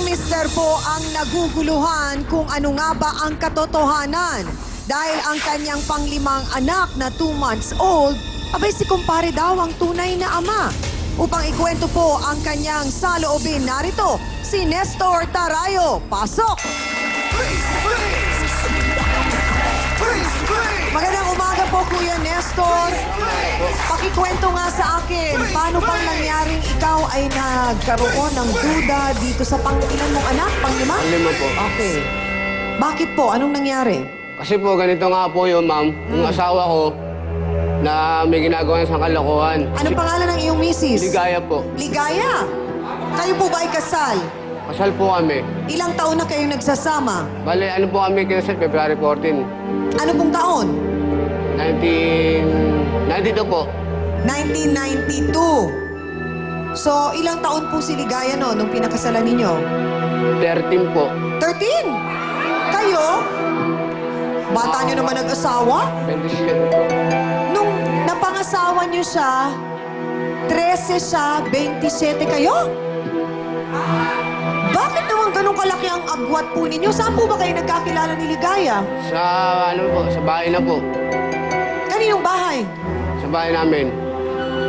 mister po ang naguguluhan kung ano nga ba ang katotohanan. Dahil ang kanyang panglimang anak na 2 months old, abay si kumpare daw ang tunay na ama. Upang ikwento po ang kanyang saloobin, narito si Nestor Tarayo. Pasok! Magandang umaga po, Kuya Nestor. Pakikwento nga sa akin, paano pang nangyaring ikaw ay nagkaroon ng duda dito sa pangilan mong anak? Panglima? Panglima po. Okay. Bakit po? Anong nangyari? Kasi po, ganito nga po yun, ma'am. Yung asawa ko, na may ginagawa niya sa kalokohan. Anong pangalan ng iyong misis? Ligaya po. Ligaya. Kayo po ba ay kasal? Kasal po kami. Ilang taon na kayo nagsasama? Bale, ano po kami kinasal February 14? Ano pong taon? 92 po. 1992. So, ilang taon po si Ligaya no, nung pinakasalan ninyo? 13 po. 13? Kayo? Bata nyo naman nag-asawa? 27 po. Nung napangasawa nyo siya, 13 siya, 27 kayo? Bakit naman ganun kalaki ang agwat po ninyo? Saan po ba kayo nagkakilala ni Ligaya? Sa, ano po, sa bahay na po. Kaninong bahay? Sa bahay namin.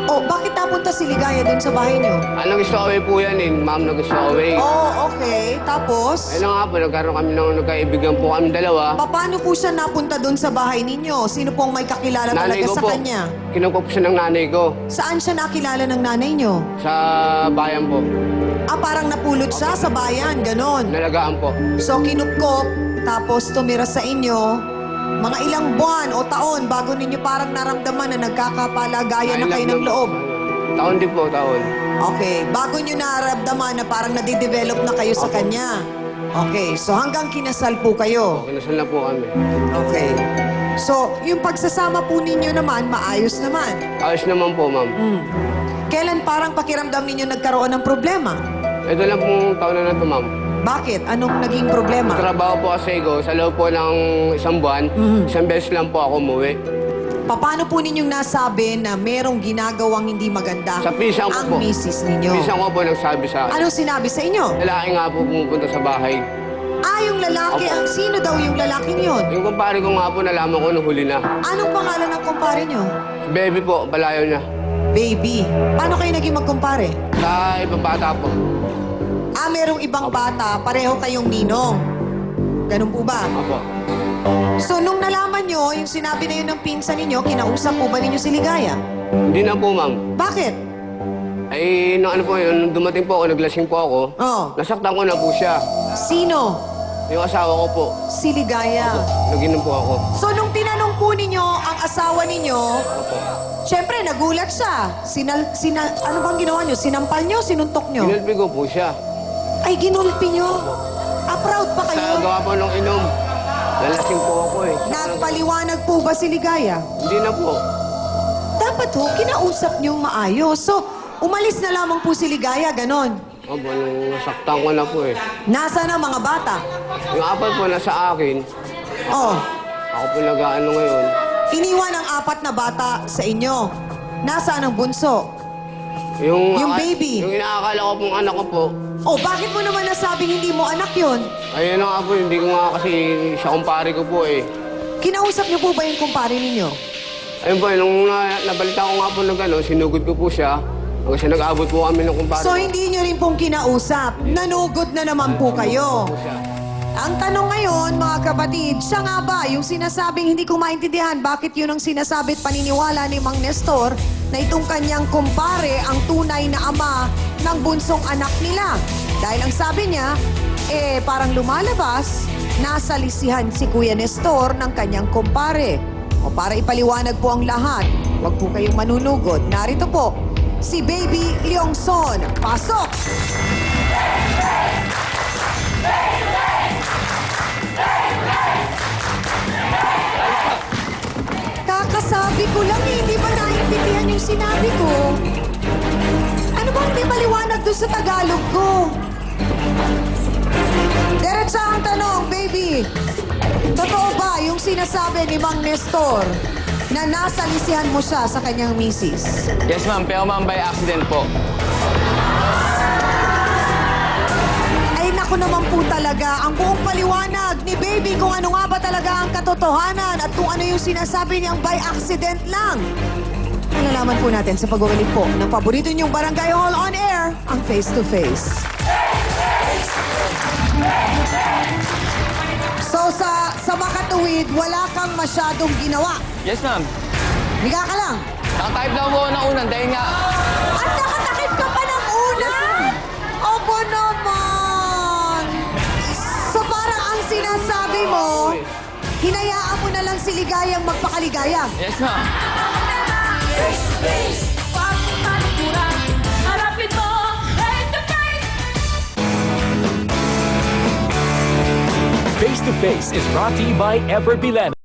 Oh, bakit napunta si Ligaya doon sa bahay nyo? Nag-stowaway po yan eh. Ma'am, nag-stowaway. Oh, okay. Tapos? Ayun nga po, nagkaroon kami ng nagkaibigan po kami dalawa. Paano po siya napunta doon sa bahay ninyo? Sino pong may kakilala talaga sa kanya? Kinukuha po siya ng nanay ko. Saan siya nakilala ng nanay nyo? Sa bayan po. Ah, parang napulot siya sa bayan, ganon. Nalagaan po. So, kinupkop, tapos tumira sa inyo, mga ilang buwan o taon bago ninyo parang naramdaman na nagkakapalagayan na kayo ng loob. Taon din po, taon. Okay, bago nyo naramdaman na parang nadidevelop na kayo sa kanya. Okay, so hanggang kinasal po kayo. Kinasal na po kami. Okay. So, yung pagsasama po ninyo naman, maayos naman. Ayos naman po, ma'am. Kailan parang pakiramdam ninyo nagkaroon ng problema? Ito lang pong taon na to, ma'am. Bakit? Anong naging problema? Trabaho po kasi ko sa loob po ng isang buwan. Isang beses lang po ako umuwi. Paano po ninyong nasabi na merong ginagawang hindi maganda Sa pisang ko ang po. misis ninyo? Pisang ko po nagsabi sa akin. Anong sinabi sa inyo? Lalaki nga po pumupunta sa bahay. Ah, yung lalaki. Ang sino daw yung lalaking yun? Yung kumpare ko nga po, nalaman ko nung huli na. Anong pangalan ng kumpare nyo? Baby po, palayo niya. Baby. Paano kayo naging magkumpare? Sa ibang bata po. Ah, merong ibang bata. Pareho kayong ninong. Ganun po ba? Apo. So, nung nalaman nyo, yung sinabi na yun ng pinsan ninyo, kinausap po ba ninyo si Ligaya? Hindi na po, ma'am. Bakit? Ay, nung ano po yun, nung dumating po ako, naglasing po ako. Oh. Nasaktan ko na po siya. Sino? Yung asawa ko po. Si Ligaya. Naginom po ako. So, nung tinanong po ninyo ang asawa ninyo, Opo. syempre, nagulat siya. Ano bang ginawa nyo? Sinampal nyo? Sinuntok nyo? Kinulpi ko po siya. Ay, ginulpi nyo? Ah, proud pa Sa kayo? gawa po nung inom. Nalasing po ako eh. Nagpaliwanag po ba si Ligaya? Hindi na po. Dapat ho, kinausap niyong maayos. So, umalis na lamang po si Ligaya, ganon. Opo, nung nasaktan ko na po eh. Nasa na mga bata? Yung apat po nasa akin, Oh, ako po nag-ano ngayon. iniwan ang 4 na bata sa inyo. Nasaan ang bunso? Yung baby. Yung inaakala ko pong anak ko po. Oh, bakit mo naman nasabing hindi mo anak yon? Ayun na nga po, hindi ko nga kasi siya kumpare ko po eh. Kinausap niyo po ba yung kumpare ninyo? Ayun po, nung nabalita ko nga po na gano'n, sinugod ko po siya. Hanggang siya nag-abot po kami ng kumpare So, ko. hindi niyo rin pong kinausap. Nanugod na naman po kayo. Po siya. Ang tanong ngayon, mga kapatid, siya nga ba yung sinasabing hindi ko maintindihan bakit yun ang sinasabi at paniniwala ni Mang Nestor na itong kanyang kumpare ang tunay na ama ng bunsong anak nila? Dahil ang sabi niya, parang lumalabas, nasa lisihan si Kuya Nestor ng kanyang kumpare. O para ipaliwanag po ang lahat, huwag po kayong manunugod. Narito po, si Baby Leongson. Pasok! Kakasabi ko lang eh, hindi ba naiintindihan yung sinabi ko? Ano bang di maliwanag doon sa Tagalog ko? Diretsa ang tanong, baby. Totoo ba yung sinasabi ni Mang Nestor na nasa lisihan mo siya sa kanyang misis? Yes, ma'am. Pero ma'am, by accident po. Ay naku naman po talaga ang buong paliwanag ni Baby kung ano nga ba talaga ang katotohanan at kung ano yung sinasabi niyang by accident lang. Malalaman po natin sa pagbabalik po ng paborito niyong Barangay Hall on Air, ang Face to Face. So sa makatuwid, wala kang masyadong ginawa. Yes, ma'am. Higa ka lang. Nakatype lang po ako ng unang dahil nga... At nakatakip ka pa ng una? Opo naman. So parang ang sinasabi mo, hinayaan mo na lang si Ligayang magpakaligaya. Yes, ma'am. Harapin mo, face to face! Face to Face is brought to you by Ever Bilena.